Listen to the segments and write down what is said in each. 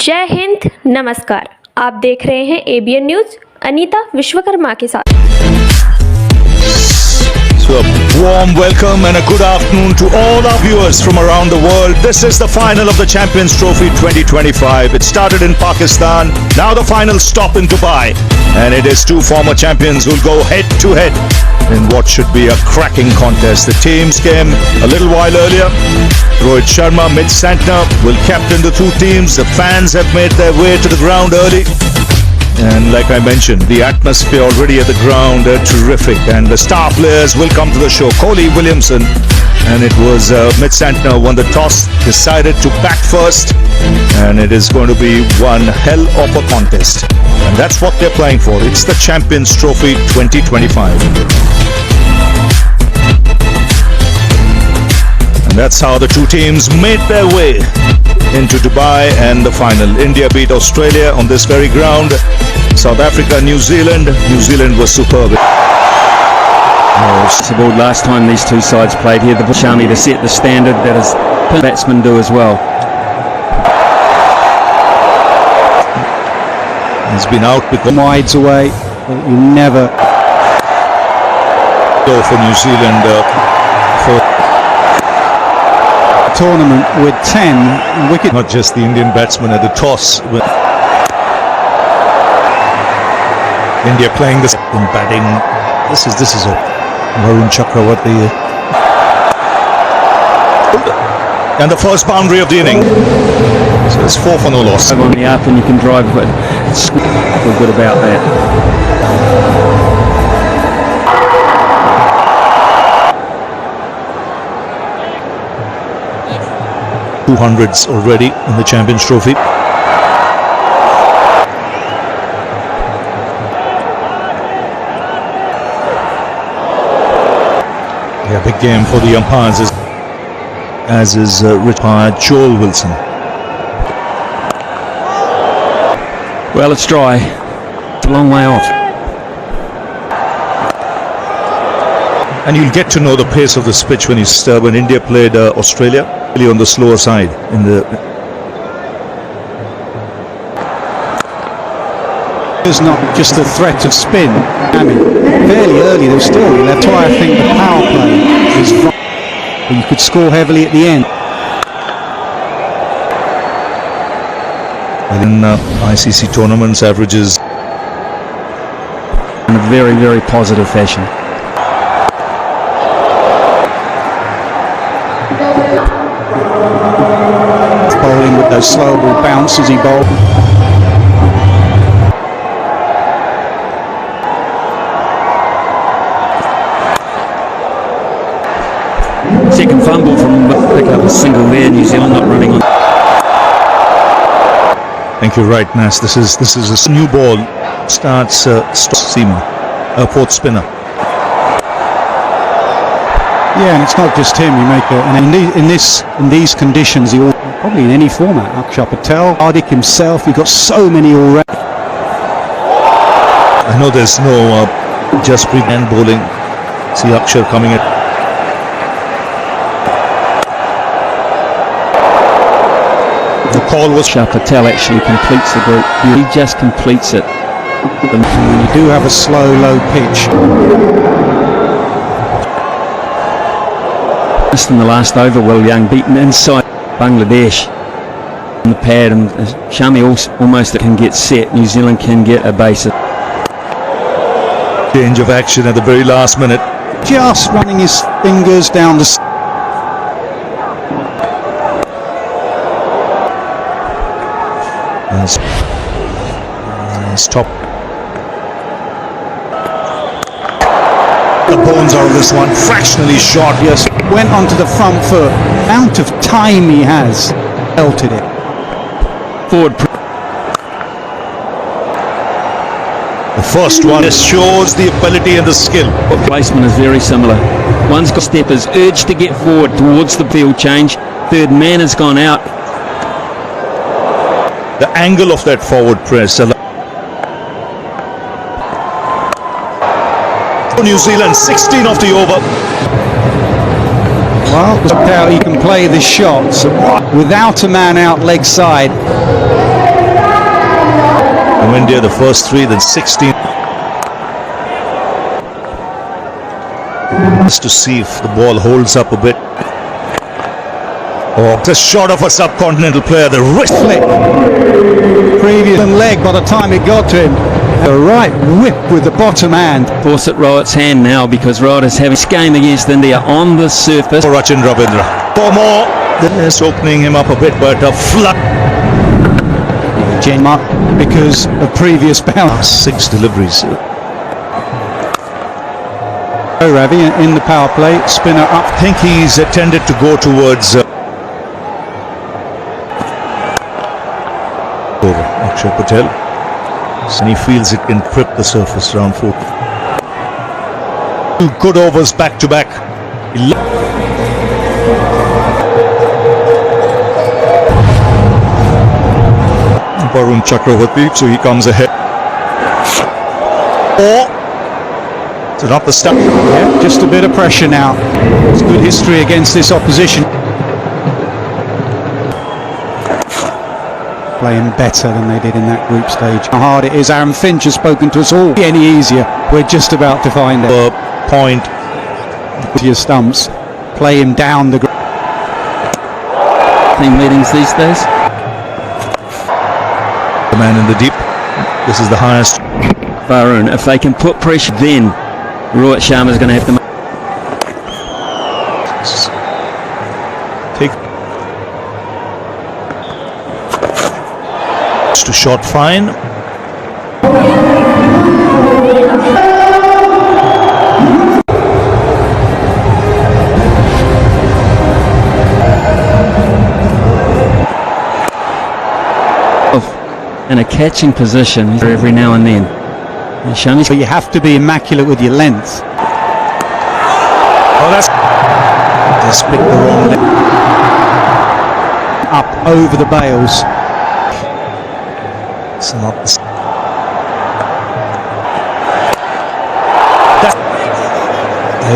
जय हिंद, नमस्कार। आप देख रहे हैं एबीएन न्यूज अनीता विश्वकर्मा के साथ। So a warm welcome and a good afternoon to all our viewers from around the world. This is the final of the Champions Trophy 2025. It started in Pakistan, now the final stop in Dubai. And it is two former champions who will go head to head in what should be a cracking contest. The teams came a little while earlier. Rohit Sharma, mid-centre, will captain the two teams. The fans have made their way to the ground early. And like I mentioned, the atmosphere already at the ground, terrific. And the star players will come to the show. Kohli, Williamson, and it was mid-centre won the toss, decided to bat first. And it is going to be one hell of a contest. And that's what they're playing for. It's the Champions Trophy 2025. And that's how the two teams made their way into Dubai and the final. India beat Australia on this very ground. South Africa, New Zealand. New Zealand was superb. Last time these two sides played here, the Sharma to set the standard that as batsmen do as well. He's been out because wides away. You never go for New Zealand for tournament with 10 wickets. Not just the Indian batsmen at the toss. India playing this in batting. This is a Varun Chakravarti. And the first boundary of the inning. So it's 4 for no loss. On the up and you can drive, but feel good about that. 200s already in the Champions Trophy. Yeah, big game for the umpires, as is retired Joel Wilson. Well, it's dry. It's a long way off. And you'll get to know the pace of this pitch when India played Australia, really on the slower side. There's not just a threat of spin. I mean, fairly early they're still. That's why I think the power play is. You could score heavily at the end. And in ICC tournaments, averages in a very, very positive fashion. Bowling with those slow ball bounces he bowled. Second fumble from pick up a single there. New Zealand not running on. Thank you, right, Nas. This is a new ball. Starts Seaman, fourth spinner. Yeah, and it's not just him. You make and in these conditions, probably in any format. Akshar Patel, Hardik himself. You've got so many already. I know there's no just pre-hand bowling. See Akshar coming at. The call was Akshar Patel actually completes the group. He just completes it. You do have a slow, low pitch. Just in the last over, Will Young beaten inside Bangladesh on the pad, and Sharma almost can get set. New Zealand can get a base. Change of action at the very last minute. Just running his fingers down the. Stop. The bones out of this one, fractionally short. Yes, went onto the front foot. Amount of time he has, belted it. Forward. The first one shows the ability and the skill. Placement is very similar. One's got steppers, urged to get forward towards the field change. Third man has gone out. The angle of that forward press. New Zealand 16 off the over. Well, look how he can play this shot. So without a man out leg side, From India, the first 3, then 16. Just to see if the ball holds up a bit. Oh, just short of a subcontinental player, the wrist Flick. Previous leg by the time it got to him. A right whip with the bottom hand. Force at Rohit's hand now because Rohit is having this game against India on the surface. for Rachin Ravindra. 4 more. Just opening him up a bit, but a flood. Genma because of previous bounce. 6 deliveries. Oh, Ravi in the power play. Spinner up. I think he's tended to go towards over Akshay Patel. And he feels it can trip the surface round 4. 2 good overs back to back. Varun Chakravarti, so he comes ahead. So not the stuff. Yeah, just a bit of pressure now. It's good history against this opposition. Playing better than they did in that group stage. How hard it is. Aaron Finch has spoken to us all. Any easier? We're just about to find it. Point. To your stumps. Play him down the. Team meetings these days. The man in the deep. This is the highest. Varun, if they can put pressure, then Rohit Sharma is going to have to Take to short fine. in a catching position every now and then. And Shami's But you have to be immaculate with your length. Oh, that's just picked the wrong leg. Up over the bails. It's not the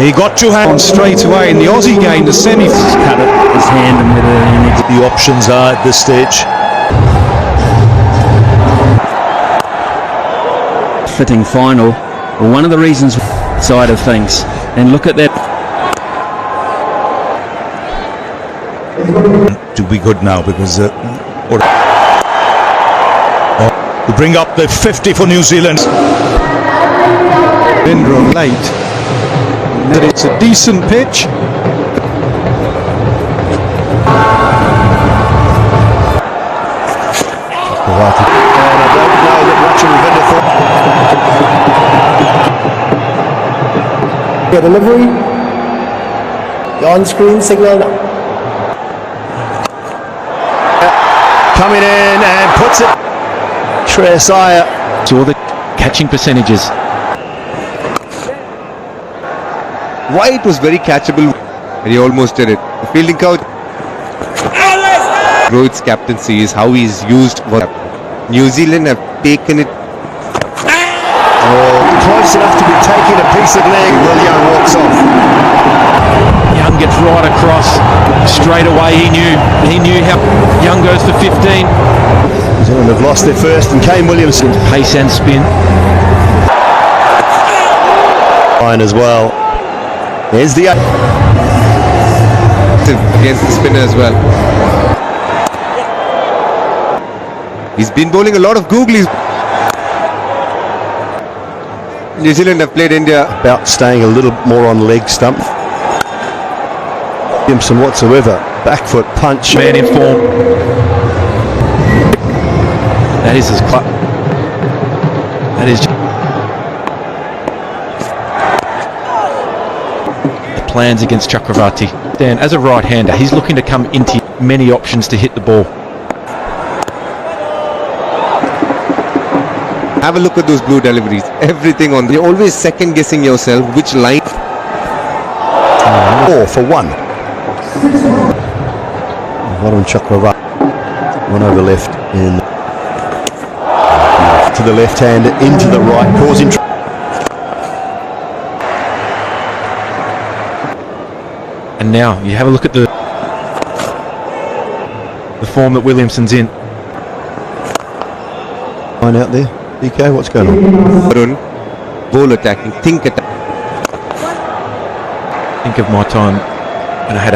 he got 2 On hands. straight away in the Aussie game, the semi. cut it, his hand, and whether The options are at this stage. fitting final. Well, one of the reasons side of things, and look at that. To be good now because to bring up the 50 for New Zealand. Indra late. That it's a decent pitch. Your delivery, the on-screen signal. Coming in and puts it. Shreyas Iyer. Saw the catching percentages. White was very catchable and he almost did it. The fielding coach Rohit's captaincy is how he's used. New Zealand have taken it. Close enough to be taking a piece of leg. Will Young walks off. Young gets right across straight away. He knew how Young goes for 15. New Zealand have lost their first and Kane Williamson. Pace and spin. Fine as well. There's the Against the spinner as well. He's been bowling a lot of googlies. New Zealand have played India about staying a little more on leg stump. Williamson whatsoever. Back foot punch. Man in form. That is his club. That is the plans against Chakravarti. Dan, as a right-hander, he's looking to come into many options to hit the ball. Have a look at those blue deliveries. Everything on. You're always second guessing yourself which line. 4 for 1. Varun Chakravarti. One over left in to the left hand into the right, causing. And now you have a look at the form that Williamson's in. Line out there. DK, what's going on? Varun, ball attacking, think attack. Think of my time when I had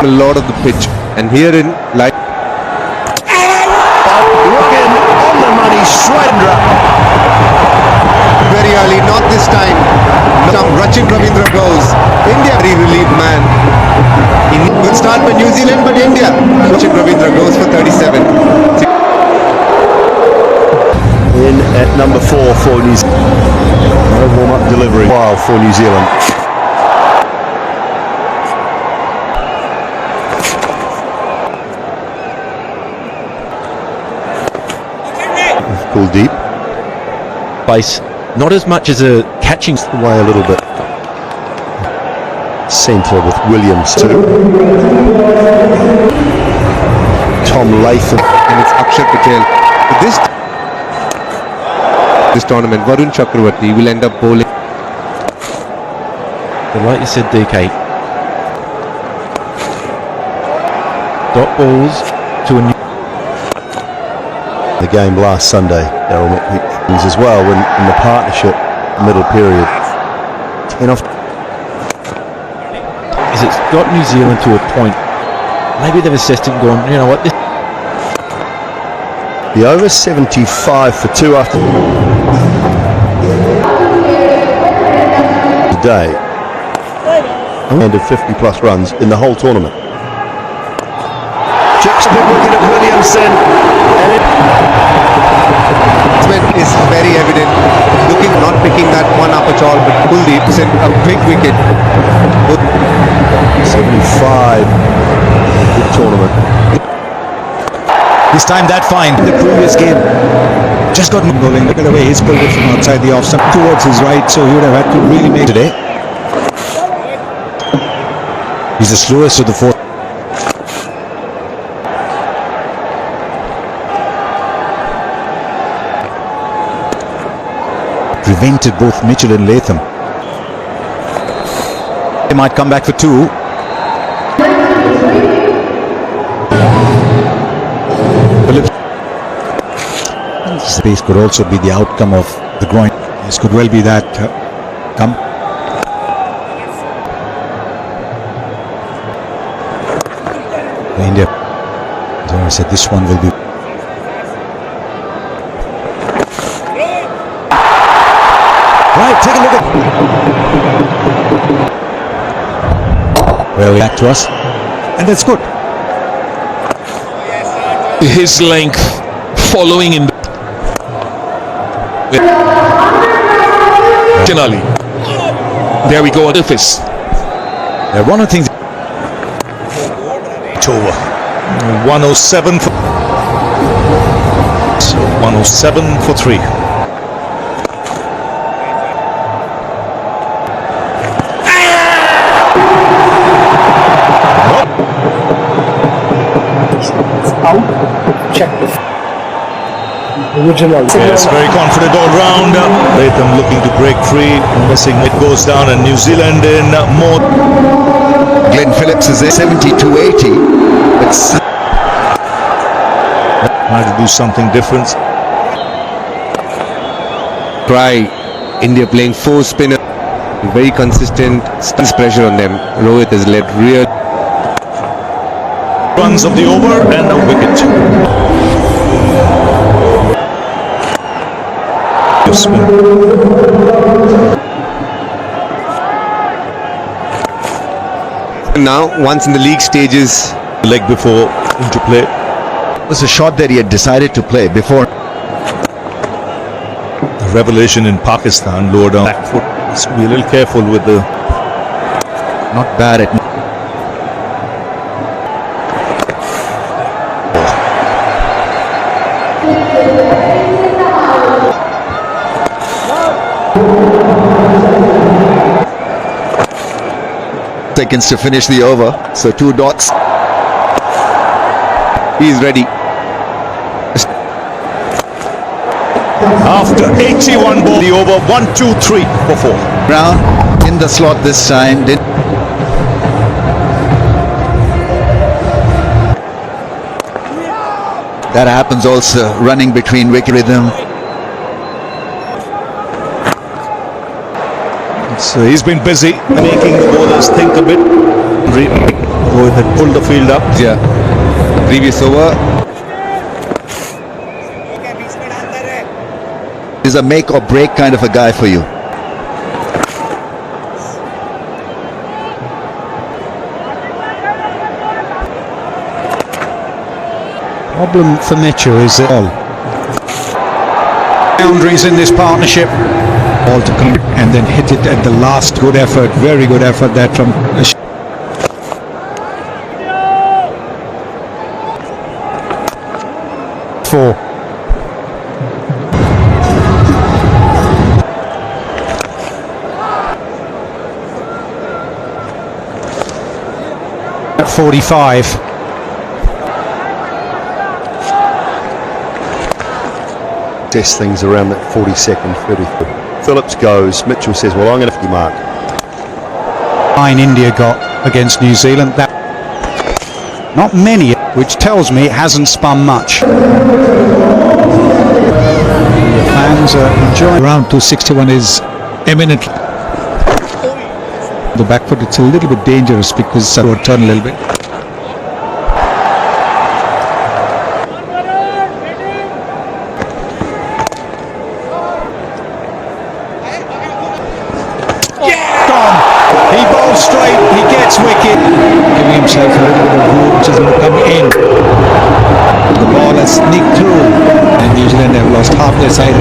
a lot of the pitch, and here in like Looking on the money, Swendra. very early, not this time. Rachin Ravindra goes. India very relieved man. Good start for New Zealand, but India. Rachin Ravindra goes for 37. In at number 4 for New Zealand. No warm-up delivery while for New Zealand. Pull deep. base, not as much as a catching. Away a little bit. Centre with Williams too. Tom Latham. And it's Akshat Patel. But this tournament, Varun Chakravarti will end up bowling. But like you said, DK, dot balls to a new. The game last Sunday, Daryl McPeak as well when in the partnership middle period. 10 off. Is it's got New Zealand to a point. Maybe they've assessed it and gone, you know what, this The over 75 for 2 after today. And of 50 plus runs in the whole tournament. Chips been looking at Williamson. Is very evident. Looking, not picking that one up at all, but Kuldeep sent a big wicket. 75. Good tournament. He's timed that fine. The previous game just got bowling. Look at the way he's pulled it from outside the off stump towards his right, so he would have had to really make today. He's the slowest of the 4th. Prevented both Mitchell and Latham. They might come back for 2. Space could also be the outcome of the groin. This could well be that. Come. India. So I said this one will be. Right, take a look at. Well, back to us, and that's good. his length following in originally. There we go, Artifice. One of the things. It's over. 107 for 107 for 3. Out. Check the original. Yes, very confident all round. Latham looking to break free, missing it goes down, and New Zealand in more. Glenn Phillips is there, 72-80. It's Trying to do something different. try. India playing 4 spinner, very consistent. Still pressure on them. Rohit has led real. Runs of the over and a wicket. Now, once in the league stages, Leg before into play. It was a shot that he had decided to play before. The revelation in Pakistan, lower down back foot. So be a little careful with the. Not bad at. Seconds to finish the over, so 2 dots. he's ready. After 81 ball, the over 1, 2, 3 for 4. Brown in the slot this time. That happens also, running between wicket rhythm. So he's been busy making the bowlers think a bit. Rohit had pulled the field up. Yeah. Previous over. He's a make or break kind of a guy for you. Problem for Mitchell is that all boundaries in this partnership. All to come and then hit it at the last. Good effort, very good effort that from 4. At 45. Test things around that 42nd, 33rd. Phillips goes, Mitchell says, well, I'm going to have to mark. 9 India got against New Zealand. That not many, which tells me it hasn't spun much. The fans are enjoying. Round 261 is eminent. The back foot, it's a little bit dangerous because it will turn a little bit. He bowls straight, he gets wicket, giving himself a little bit of room, which is going to come in. The ball has sneaked through, and New Zealand have lost half their side.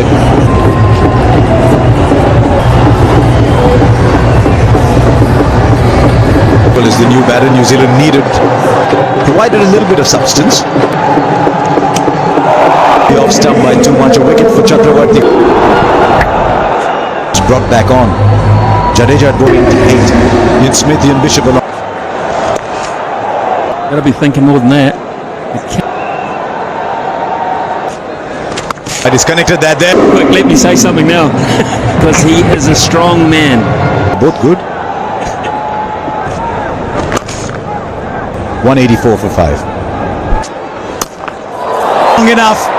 Well, as the new batter, New Zealand needed, provided a little bit of substance. The off stump by too much a wicket for Chakravarti. It's brought back on. Jadeja brought into 8. Ian Smith and Bishop along. Got to be thinking more than that. I disconnected that there. Quick, let me say something now, because he is a strong man. Both good. 184 for 5. Long enough.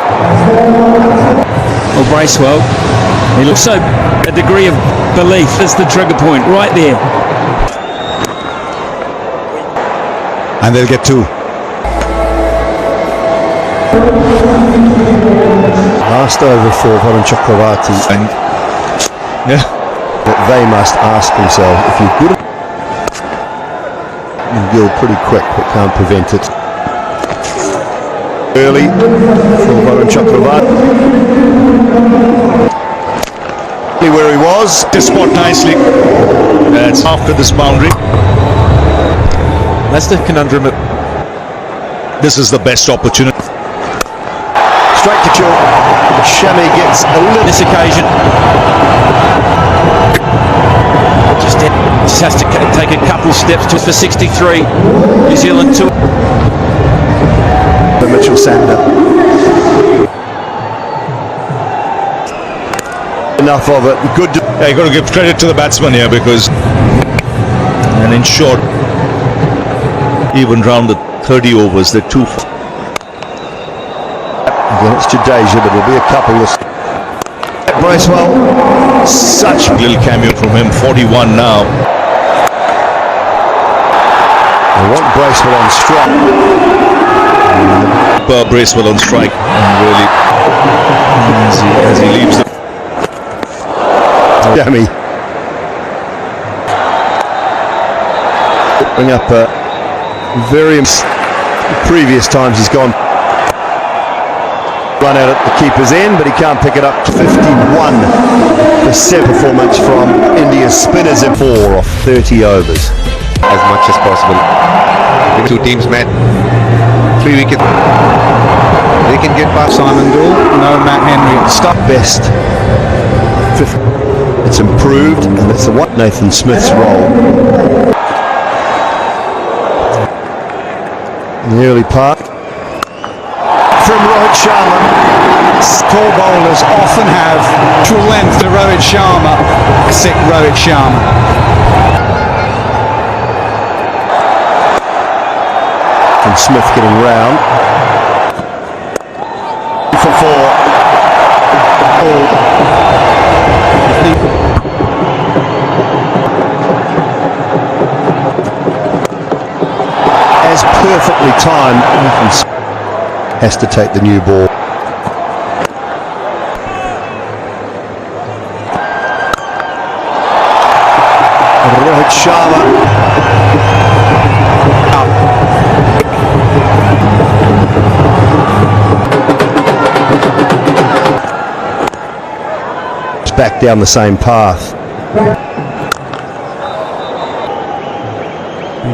Oh, Bracewell. He looks so a degree of belief. That's the trigger point right there. And they'll get 2. Last over for Varun Chakravarti. And yeah, That they must ask themselves, if you're good and Gill pretty quick, but can't prevent it. Early for Varun Chakravarti. Where he was. To spot nicely. That's after this boundary. that's the conundrum. This is the best opportunity. Straight to Gill. Sharma gets a little. This occasion, just has to take a couple steps to for 63. New Zealand 2. The Mitchell Sander. Enough of it. Good. Yeah, you got to give credit to the batsman here because, and in short, even round the 30 overs, they're 2. Again, it's Jadeja, but there'll be a couple of. Bracewell. Such a little cameo from him. 41 now. They want Bracewell on strike. Bracewell on strike, and really, as he leaves the. Jammy. Bring up very previous times he's gone run out at the keeper's end, but he can't pick it up. 51% performance from India's spinners in 4 off 30 overs. As much as possible. 2 teams met. 3 wickets. They can get past Simon Gould, no Matt Henry. Stop best. It's improved, and it's what Nathan Smith's role. In the early part. From Rohit Sharma. Tall bowlers often have true length to Rohit Sharma. Sick Rohit Sharma. And Smith getting round. ball. As perfectly timed, has to take the new ball. Rohit Sharma. It's back down the same path.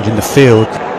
In the field.